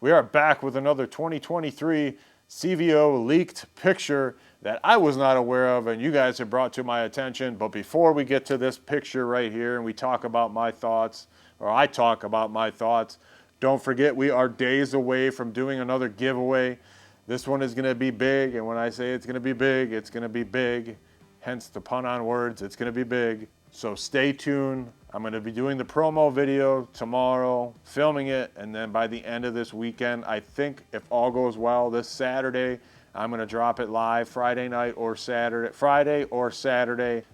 We are back with another 2023 CVO leaked picture that I was not aware of and you guys have brought to my attention. But before we get to this picture right here and we talk about my thoughts, or I talk about my thoughts, don't forget we are days away from doing another giveaway. This one is going to be big, and when I say it's going to be big, it's going to be big. Hence the pun on words, it's going to be big. So stay tuned. I'm going to be doing the promo video tomorrow, filming it, and then by the end of this weekend, I think if all goes well, this Saturday, I'm going to drop it live Friday or Saturday,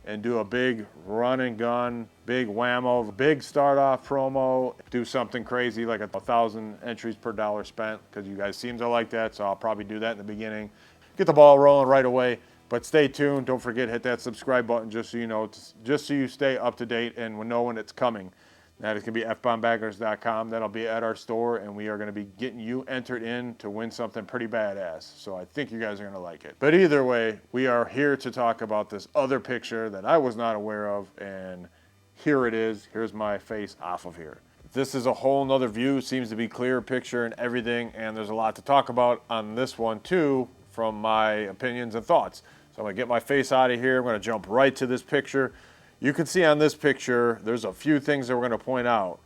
and do a big run and gun, big whammo, big start off promo, do something crazy like 1,000 entries per dollar spent, because you guys seem to like that, so I'll probably do that in the beginning. Get the ball rolling right away. But stay tuned. Don't forget, hit that subscribe button just so you know, just so you stay up to date and know when it's coming. That is going to be fbombbaggers.com. That'll be at our store, and we are going to be getting you entered in to win something pretty badass. So I think you guys are going to like it. But either way, we are here to talk about this other picture that I was not aware of, and here it is. Here's my face off of here. This is a whole nother view. Seems to be clear picture and everything, and there's a lot to talk about on this one too, from my opinions and thoughts. So I'm going to get my face out of here. I'm going to jump right to this picture. You can see on this picture, there's a few things that we're going to point out.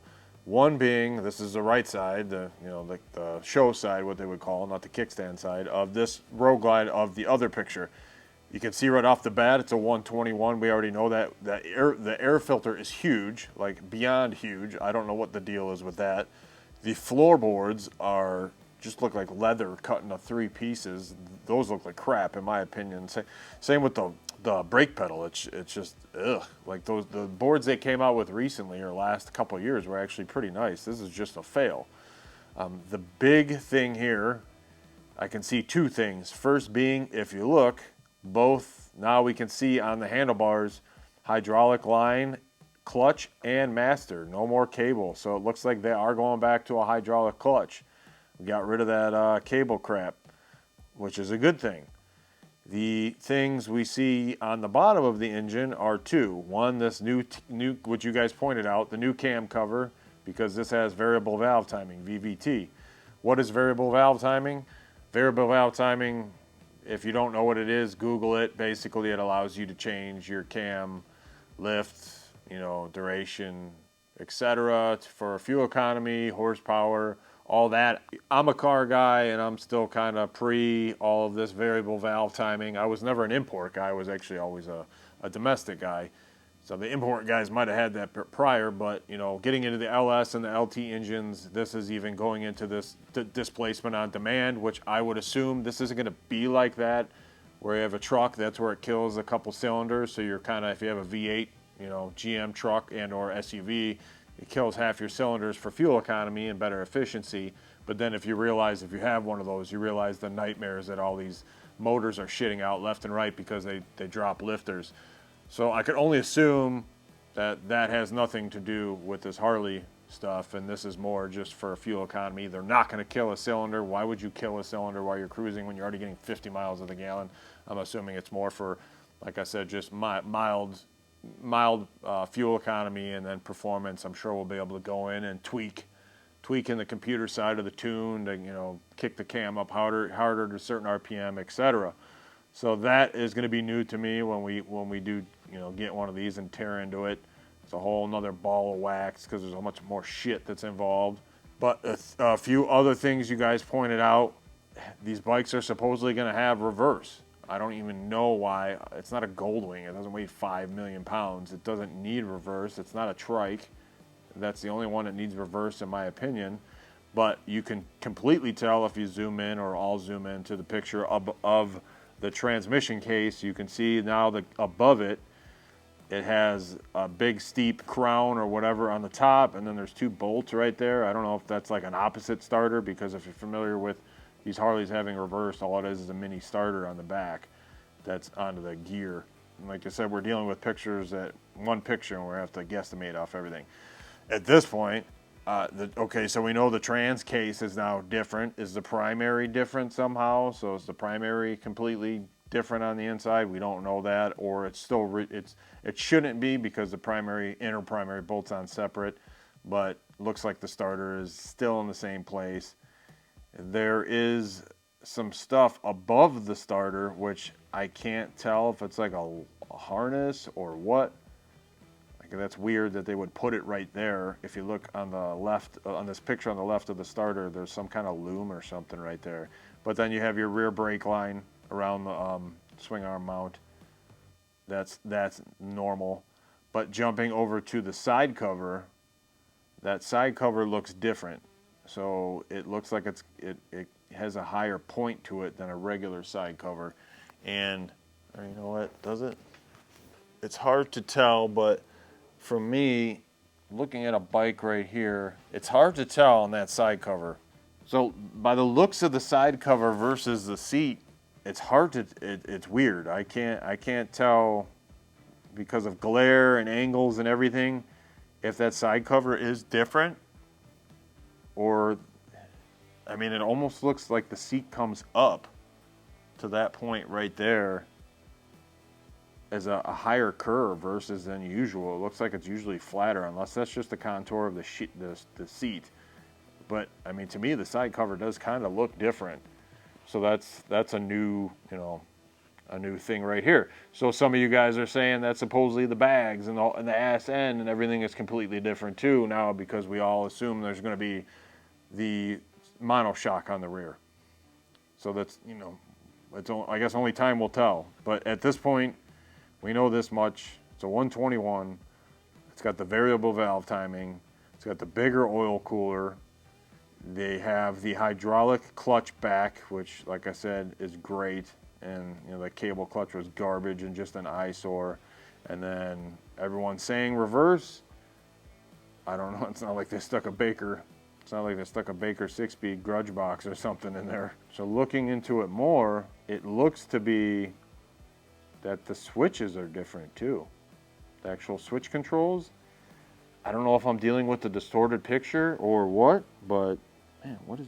One being, this is the right side, the show side, what they would call, not the kickstand side, of this Road Glide of the other picture. You can see right off the bat, it's a 121. We already know that the air filter is huge, like beyond huge. I don't know what the deal is with that. The floorboards just look like leather cut into 3 pieces. Those look like crap, in my opinion. Same with the brake pedal. It's just ugh. Like the boards they came out with recently or last couple of years were actually pretty nice. This is just a fail. The big thing here, I can see 2 things. First being, if you look, both now we can see on the handlebars, hydraulic line, clutch, and master. No more cable. So it looks like they are going back to a hydraulic clutch. We got rid of that cable crap, which is a good thing. The things we see on the bottom of the engine are 2. One, this new, what you guys pointed out, the new cam cover, because this has variable valve timing, VVT. What is variable valve timing? Variable valve timing, if you don't know what it is, Google it. Basically, it allows you to change your cam lift, duration, etc. for fuel economy, horsepower, all that. I'm a car guy, and I'm still kind of pre all of this variable valve timing. I was never an import guy. I was actually always a domestic guy. So the import guys might have had that prior, but getting into the LS and the LT engines, this is even going into this displacement on demand, which I would assume this isn't going to be like that, where you have a truck, that's where it kills a couple cylinders. So you're kind of, if you have a V8, GM truck and or SUV, it kills half your cylinders for fuel economy and better efficiency. But then if you have one of those, you realize the nightmares that all these motors are shitting out left and right because they drop lifters. So I could only assume that has nothing to do with this Harley stuff, and this is more just for fuel economy. They're not going to kill a cylinder. Why would you kill a cylinder while you're cruising when you're already getting 50 miles of the gallon? I'm assuming it's more for, like I said, just mild fuel economy, and then performance. I'm sure we'll be able to go in and tweak in the computer side of the tune to kick the cam up harder to a certain RPM, etc. So that is going to be new to me when we do get one of these and tear into it. It's a whole nother ball of wax because there's so much more shit that's involved. But a few other things you guys pointed out. These bikes are supposedly going to have reverse. I don't even know why. It's not a Goldwing. It doesn't weigh 5 million pounds. It doesn't need reverse. It's not a trike. That's the only one that needs reverse, in my opinion. But you can completely tell if you zoom in, or I'll zoom in to the picture of the transmission case. You can see now that above it, it has a big steep crown or whatever on the top, and then there's 2 bolts right there. I don't know if that's like an opposite starter, because if you're familiar with these Harleys having reverse, all it is a mini starter on the back that's onto the gear. And like I said, we're dealing with one picture, and we have to guesstimate off everything. At this point, so we know the trans case is now different. Is the primary different somehow? So is the primary completely different on the inside? We don't know that, or it's still it shouldn't be, because the inner primary bolts on separate, but looks like the starter is still in the same place. There is some stuff above the starter, which I can't tell if it's like a harness or what. Like, that's weird that they would put it right there. If you look on the left, on this picture on the left of the starter, there's some kind of loom or something right there. But then you have your rear brake line around the swing arm mount. That's normal. But jumping over to the side cover, that side cover looks different. So it looks like it has a higher point to it than a regular side cover. And you know what, does it? It's hard to tell, but for me, looking at a bike right here, it's hard to tell on that side cover. So by the looks of the side cover versus the seat, it's hard to, it's weird. I can't tell because of glare and angles and everything if that side cover is different, or, I mean, it almost looks like the seat comes up to that point right there as a higher curve versus than usual. It looks like it's usually flatter, unless that's just the contour of the seat. But I mean, to me, the side cover does kind of look different. So that's a new, a new thing right here. So some of you guys are saying that supposedly the bags and the ass end and everything is completely different too now, because we all assume there's going to be the monoshock on the rear. So that's, I guess only time will tell. But at this point, we know this much. It's a 121. It's got the variable valve timing. It's got the bigger oil cooler. They have the hydraulic clutch back, which, like I said, is great. And the cable clutch was garbage and just an eyesore. And then everyone's saying reverse. I don't know. It's not like they stuck a Baker 6-speed grudge box or something in there. So looking into it more, it looks to be that the switches are different too. The actual switch controls. I don't know if I'm dealing with the distorted picture or what, but man, what is,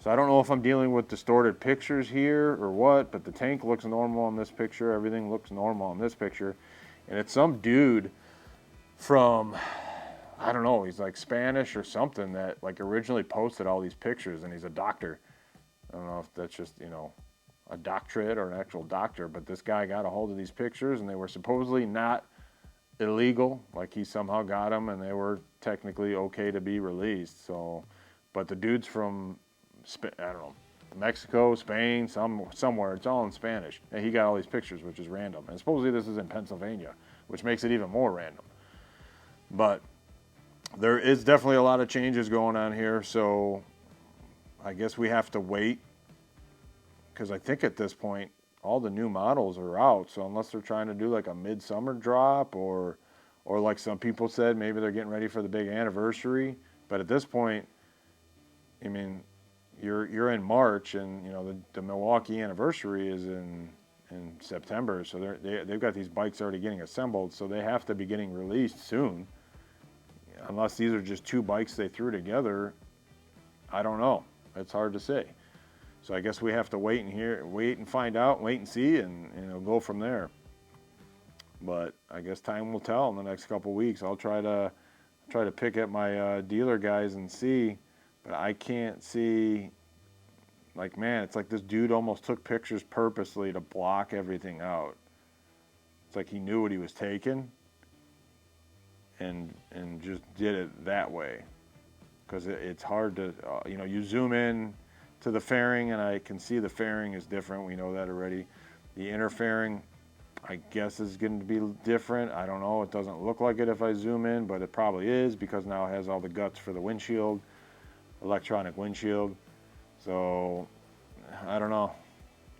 so I don't know if I'm dealing with distorted pictures here or what, but the tank looks normal in this picture. Everything looks normal in this picture. And it's some dude from, I don't know, he's like Spanish or something, that like originally posted all these pictures, and he's a doctor. I don't know if that's just, a doctorate or an actual doctor, but this guy got a hold of these pictures, and they were supposedly not illegal. Like, he somehow got them, and they were technically okay to be released. So, but the dude's from, I don't know, Mexico, Spain, somewhere. It's all in Spanish. And he got all these pictures, which is random. And supposedly this is in Pennsylvania, which makes it even more random. But there is definitely a lot of changes going on here, so I guess we have to wait, because I think at this point all the new models are out. So unless they're trying to do like a midsummer drop, or like some people said, maybe they're getting ready for the big anniversary. But at this point, I mean, you're in March, and the Milwaukee anniversary is in September. So they've got these bikes already getting assembled, so they have to be getting released soon. Unless these are just two bikes they threw together, I don't know. It's hard to say. So I guess we have to wait and find out, wait and see, and go from there. But I guess time will tell in the next couple weeks. I'll try to pick at my dealer guys and see, but I can't see. Like, man, it's like this dude almost took pictures purposely to block everything out. It's like he knew what he was taking, and just did it that way, because it's hard to you zoom in to the fairing, and I can see the fairing is different. We know that already. The inner fairing, I guess, is going to be different. I don't know. It doesn't look like it if I zoom in, but it probably is, because now it has all the guts for the windshield, electronic windshield. So I don't know.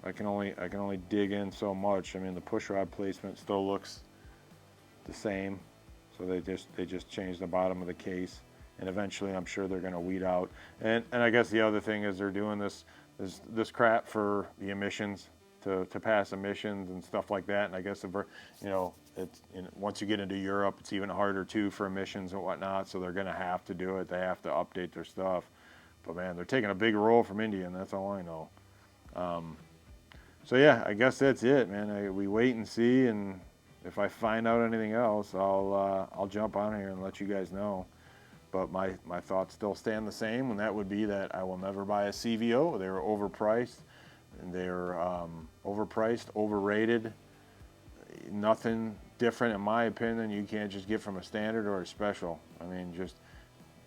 I can only dig in so much. I mean, the push rod placement still looks the same. So they just changed the bottom of the case, and eventually I'm sure they're going to weed out. And I guess the other thing is they're doing this crap for the emissions, to pass emissions and stuff like that. And I guess once you get into Europe, it's even harder too for emissions and whatnot. So they're going to have to do it. They have to update their stuff. But man, they're taking a big role from India, and that's all I know. So yeah, I guess that's it, man. We wait and see, and if I find out anything else, I'll jump on here and let you guys know. but my thoughts still stand the same, and that would be that I will never buy a CVO. They're overpriced, and they're overpriced, overrated. Nothing different, in my opinion, you can't just get from a standard or a special. I mean, just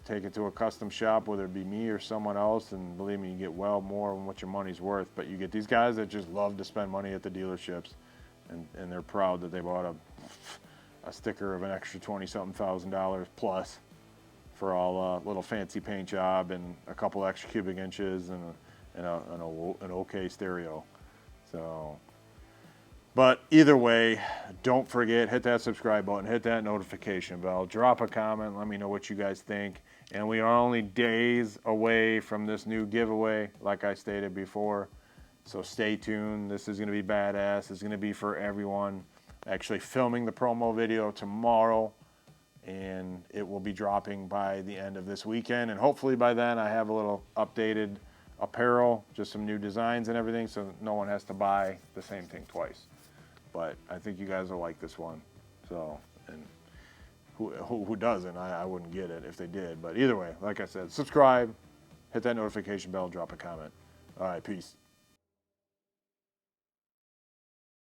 take it to a custom shop, whether it be me or someone else, and believe me, you get well more than what your money's worth. But you get these guys that just love to spend money at the dealerships, and they're proud that they bought a sticker of an extra $20-something thousand plus for all little fancy paint job and a couple extra cubic inches and an okay stereo. So, but either way, don't forget, hit that subscribe button, hit that notification bell, drop a comment, let me know what you guys think. And we are only days away from this new giveaway, like I stated before. So stay tuned. This is going to be badass. It's going to be for everyone. Actually filming the promo video tomorrow, and it will be dropping by the end of this weekend. And hopefully by then I have a little updated apparel, just some new designs and everything, so no one has to buy the same thing twice. But I think you guys will like this one. So, and who doesn't? I wouldn't get it if they did. But either way, like I said, subscribe, hit that notification bell, drop a comment. All right, peace.